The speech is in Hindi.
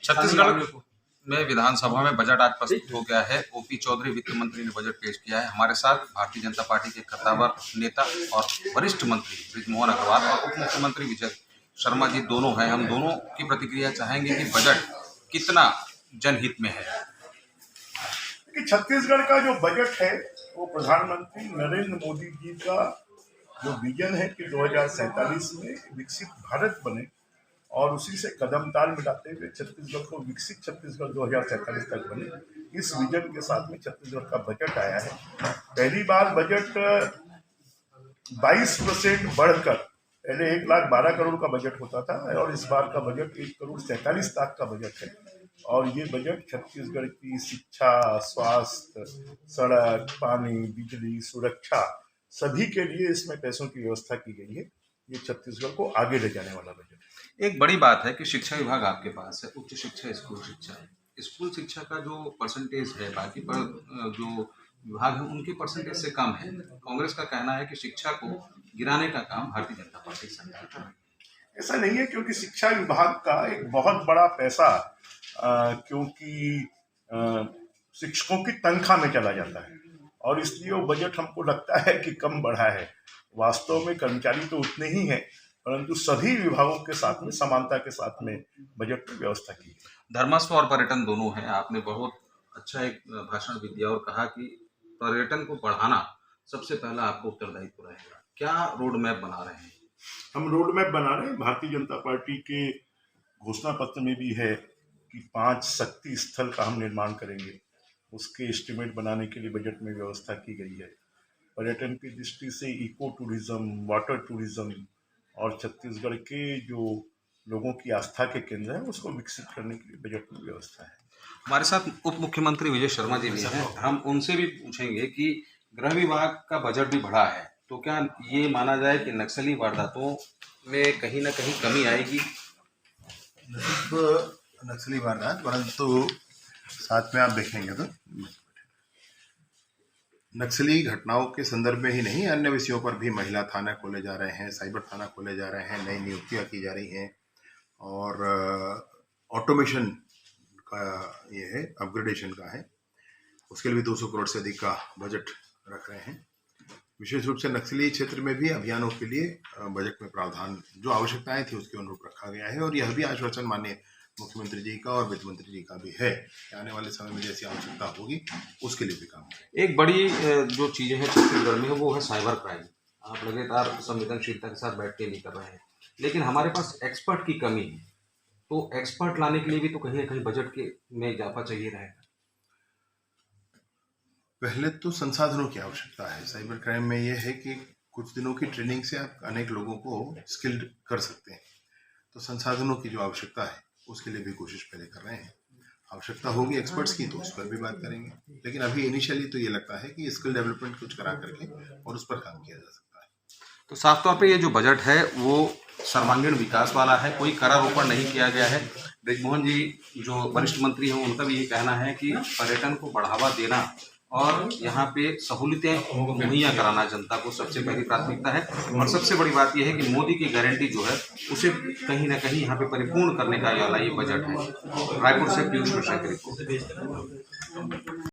छत्तीसगढ़ में विधानसभा में बजट आज प्रस्तुत हो गया है। ओपी चौधरी वित्त मंत्री ने बजट पेश किया है। हमारे साथ भारतीय जनता पार्टी के कद्दावर नेता और वरिष्ठ मंत्री बृजमोहन अग्रवाल और उप मुख्यमंत्री विजय शर्मा जी दोनों हैं। हम दोनों की प्रतिक्रिया चाहेंगे कि बजट कितना जनहित में है। कि छत्तीसगढ़ का जो बजट है वो प्रधानमंत्री नरेंद्र मोदी जी का जो विजन है कि 2047 में विकसित भारत बने और उसी से कदम ताल मिलाते हुए छत्तीसगढ़ को विकसित छत्तीसगढ़ 2047 तक बने, इस विजन के साथ में छत्तीसगढ़ का बजट आया है। पहली बार बजट 22% बढ़कर पहले 1,12 करोड़ का बजट होता था और इस बार का बजट 1,47,00,000 का बजट है। और ये बजट छत्तीसगढ़ की शिक्षा, स्वास्थ्य, सड़क, पानी, बिजली, सुरक्षा सभी के लिए इसमें पैसों की व्यवस्था की गई है। ये छत्तीसगढ़ को आगे ले जाने वाला बजट है। एक बड़ी बात है कि शिक्षा विभाग आपके पास है, उच्च शिक्षा, स्कूल शिक्षा। स्कूल शिक्षा का जो परसेंटेज है बाकी पर जो विभाग है उनके परसेंटेज से कम है। कांग्रेस का कहना है कि शिक्षा को गिराने का काम भारतीय जनता पार्टी सरकार कर रही है। ऐसा नहीं है, क्योंकि शिक्षा विभाग का एक बहुत बड़ा पैसा क्योंकि शिक्षकों की तनख्वाह में चला जाता है और इसलिए वो बजट हमको लगता है कि कम बढ़ा है। वास्तव में कर्मचारी तो उतने ही हैं, परंतु सभी विभागों के साथ में समानता के साथ में बजट में व्यवस्था की है। धर्मस्व और पर्यटन दोनों हैं। आपने बहुत अच्छा एक भाषण भी दिया और कहा कि पर्यटन को बढ़ाना सबसे पहला आपको उत्तरदायित्व रहेगा। क्या रोड मैप बना रहे हैं? हम रोड मैप बना रहे हैं। भारतीय जनता पार्टी के घोषणा पत्र में भी है कि 5 शक्ति स्थल का हम निर्माण करेंगे। उसके एस्टिमेट बनाने के लिए बजट में व्यवस्था की गई है। पर्यटन की दृष्टि से इको टूरिज्म, वाटर टूरिज्म और छत्तीसगढ़ के जो लोगों की आस्था के केंद्र हैं उसको विकसित करने के लिए बजट में व्यवस्था है। हमारे साथ उप मुख्यमंत्री विजय शर्मा जी भी हैं। हम उनसे भी पूछेंगे कि गृह विभाग का बजट भी बढ़ा है तो क्या ये माना जाए कि नक्सली वारदातों में कहीं ना कहीं कमी आएगी? नक्सली वारदात, परंतु साथ में आप देखेंगे तो नक्सली घटनाओं के संदर्भ में ही नहीं, अन्य विषयों पर भी महिला थाना खोले जा रहे हैं, साइबर थाना खोले जा रहे हैं, नई नियुक्तियां की जा रही हैं और ऑटोमेशन का ये है, अपग्रेडेशन का है, उसके लिए भी 200 करोड़ से अधिक का बजट रख रहे हैं। विशेष रूप से नक्सली क्षेत्र में भी अभियानों के लिए बजट में प्रावधान जो आवश्यकताएं थी उसके अनुरूप रखा गया है और यह भी आश्वासन माननीय मुख्यमंत्री जी का और वित्त मंत्री जी का भी है कि आने वाले समय में जैसी आवश्यकता होगी उसके लिए भी काम करें। एक बड़ी जो चीज़ें हैं छत्तीसगढ़ में वो है साइबर क्राइम। आप लगातार संवेदनशीलता के साथ बैठ के नहीं कर रहे हैं, लेकिन हमारे पास एक्सपर्ट की कमी है, तो एक्सपर्ट लाने के लिए भी तो कहीं ना कहीं बजट के में इजाफा चाहिए रहेगा। पहले तो संसाधनों की आवश्यकता है। साइबर क्राइम में यह है कि कुछ दिनों की ट्रेनिंग से आप अनेक लोगों को स्किल्ड कर सकते हैं, तो संसाधनों की जो आवश्यकता है उसके लिए भी कोशिश पहले कर रहे हैं। आवश्यकता होगी एक्सपर्ट्स की तो उस पर भी बात करेंगे, लेकिन अभी इनिशियली तो ये लगता है कि स्किल डेवलपमेंट कुछ करा करके और उस पर काम किया जा सकता है। तो साफ तौर पे ये जो बजट है वो सर्वांगीण विकास वाला है, कोई करारोपण नहीं किया गया है। बृजमोहन जी जो वरिष्ठ मंत्री हैं उनका भी ये कहना है कि पर्यटन को बढ़ावा देना और यहाँ पे सहूलियतें मुहैया कराना जनता को सबसे पहली प्राथमिकता है। और सबसे बड़ी बात यह है कि मोदी की गारंटी जो है उसे कहीं ना कहीं यहाँ पे परिपूर्ण करने का ये बजट है। रायपुर से पीयूष प्रसाद की रिपोर्ट।